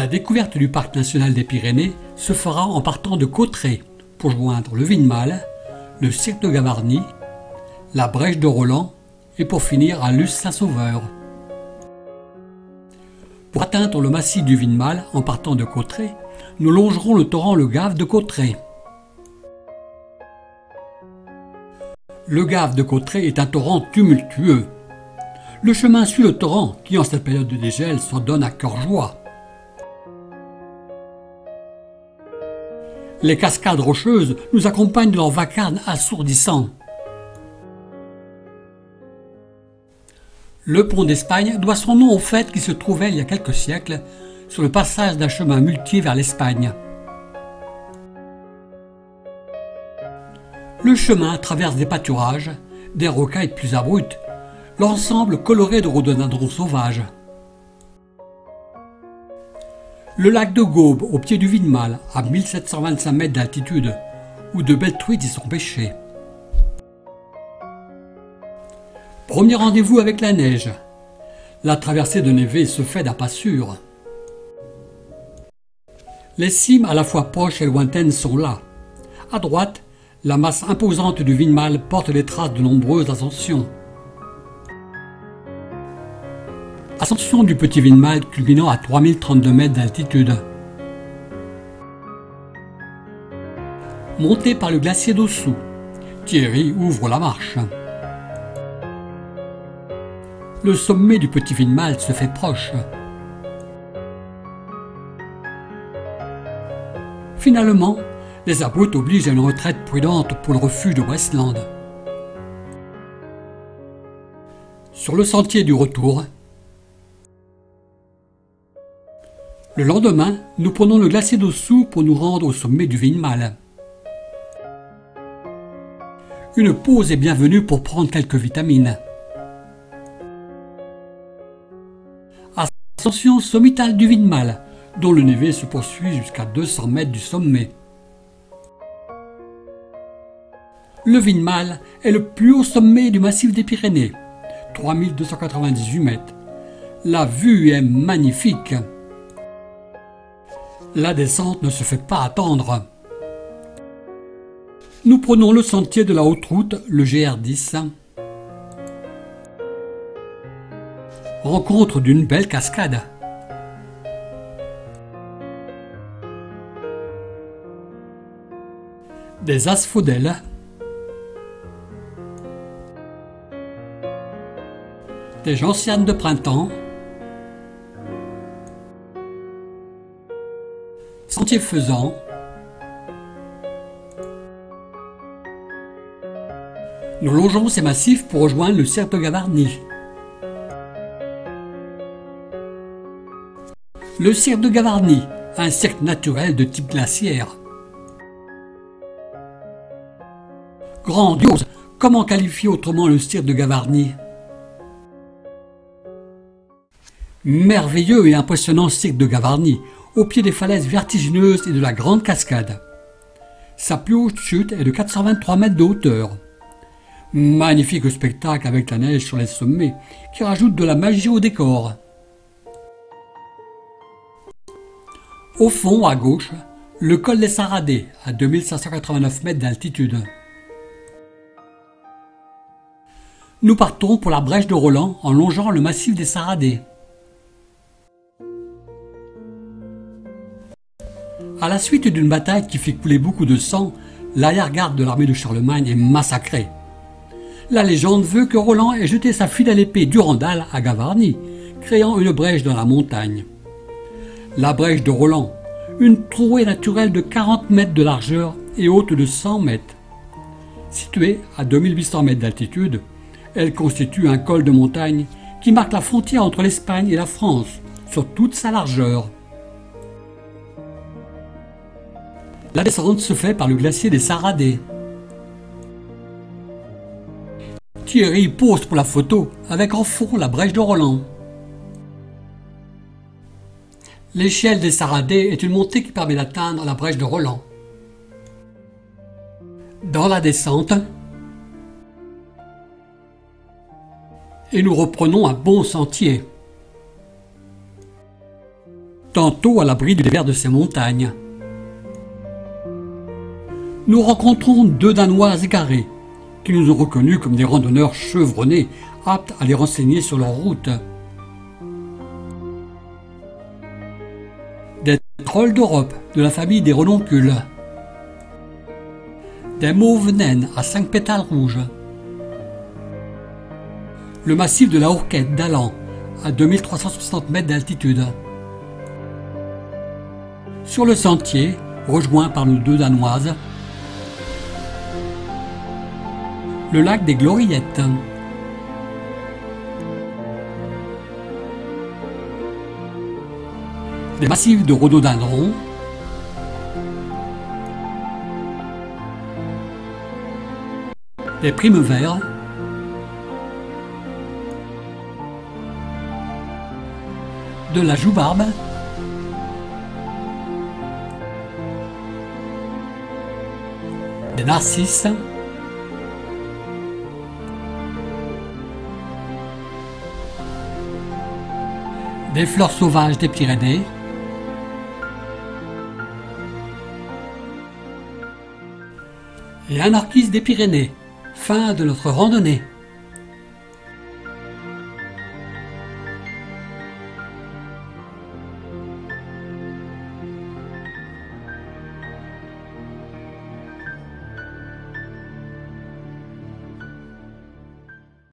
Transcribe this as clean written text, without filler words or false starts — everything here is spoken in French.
La découverte du parc national des Pyrénées se fera en partant de Cauterets pour joindre le Vinmal, le cirque de Gavarnie, la Brèche de Roland et pour finir à Luce-Saint-Sauveur. Pour atteindre le massif du Vinmal en partant de Cauterets, nous longerons le torrent le Gave de Cauterets. Le Gave de Cauterets est un torrent tumultueux. Le chemin suit le torrent qui, en cette période de dégel, s'en donne à cœur joie. Les cascades rocheuses nous accompagnent de leur vacarme assourdissant. Le pont d'Espagne doit son nom au fait qu'il se trouvait il y a quelques siècles sur le passage d'un chemin muletier vers l'Espagne. Le chemin traverse des pâturages, des rocailles plus abruptes, l'ensemble coloré de rhododendrons sauvages. Le lac de Gaube, au pied du Vinmal, à 1725 mètres d'altitude, où de belles truites y sont pêchées. Premier rendez-vous avec la neige. La traversée de Névé se fait d'un pas sûr. Les cimes à la fois proches et lointaines sont là. À droite, la masse imposante du Vinmal porte les traces de nombreuses ascensions. Ascension du petit Vinmal culminant à 3032 mètres d'altitude. Montée par le glacier d'Ossou, Thierry ouvre la marche. Le sommet du petit Vinmal se fait proche. Finalement, les abrupts obligent à une retraite prudente pour le refuge de Westland. Sur le sentier du retour, le lendemain, nous prenons le glacier d'Ossou pour nous rendre au sommet du Vinmal. Une pause est bienvenue pour prendre quelques vitamines. Ascension sommitale du Vinmal, dont le névé se poursuit jusqu'à 200 mètres du sommet. Le Vinmal est le plus haut sommet du massif des Pyrénées, 3298 mètres. La vue est magnifique. La descente ne se fait pas attendre. Nous prenons le sentier de la haute route, le GR10. Rencontre d'une belle cascade. Des asphodèles. Des gentianes de printemps. Sentier faisant. Nous longeons ces massifs pour rejoindre le cirque de Gavarnie. Le cirque de Gavarnie, un cirque naturel de type glaciaire. Grandiose, comment qualifier autrement le cirque de Gavarnie? Merveilleux et impressionnant cirque de Gavarnie, au pied des falaises vertigineuses et de la grande cascade. Sa plus haute chute est de 423 mètres de hauteur. Magnifique spectacle avec la neige sur les sommets, qui rajoute de la magie au décor. Au fond, à gauche, le col des Saradets, à 2589 mètres d'altitude. Nous partons pour la Brèche de Roland en longeant le massif des Saradets. À la suite d'une bataille qui fait couler beaucoup de sang, l'arrière-garde de l'armée de Charlemagne est massacrée. La légende veut que Roland ait jeté sa fidèle épée Durandal à Gavarnie, créant une brèche dans la montagne. La brèche de Roland, une trouée naturelle de 40 mètres de largeur et haute de 100 mètres. Située à 2800 mètres d'altitude, elle constitue un col de montagne qui marque la frontière entre l'Espagne et la France sur toute sa largeur. La descente se fait par le glacier des Saradets. Thierry pose pour la photo avec en fond la brèche de Roland. L'échelle des Saradets est une montée qui permet d'atteindre la brèche de Roland. Dans la descente, et nous reprenons un bon sentier. tantôt à l'abri du dévers de ces montagnes. Nous rencontrons 2 Danois égarés, qui nous ont reconnus comme des randonneurs chevronnés, aptes à les renseigner sur leur route. Des trolls d'Europe, de la famille des renoncules. Des mauves naines à 5 pétales rouges. Le massif de la Hourquette d'Allan, à 2360 mètres d'altitude. Sur le sentier, rejoint par nos 2 Danoises, le lac des Gloriettes. Des massifs de rhododendrons. Des primes verts. De la joubarbe. Des narcisses. Des fleurs sauvages des Pyrénées. Et un orchis des Pyrénées. Fin de notre randonnée.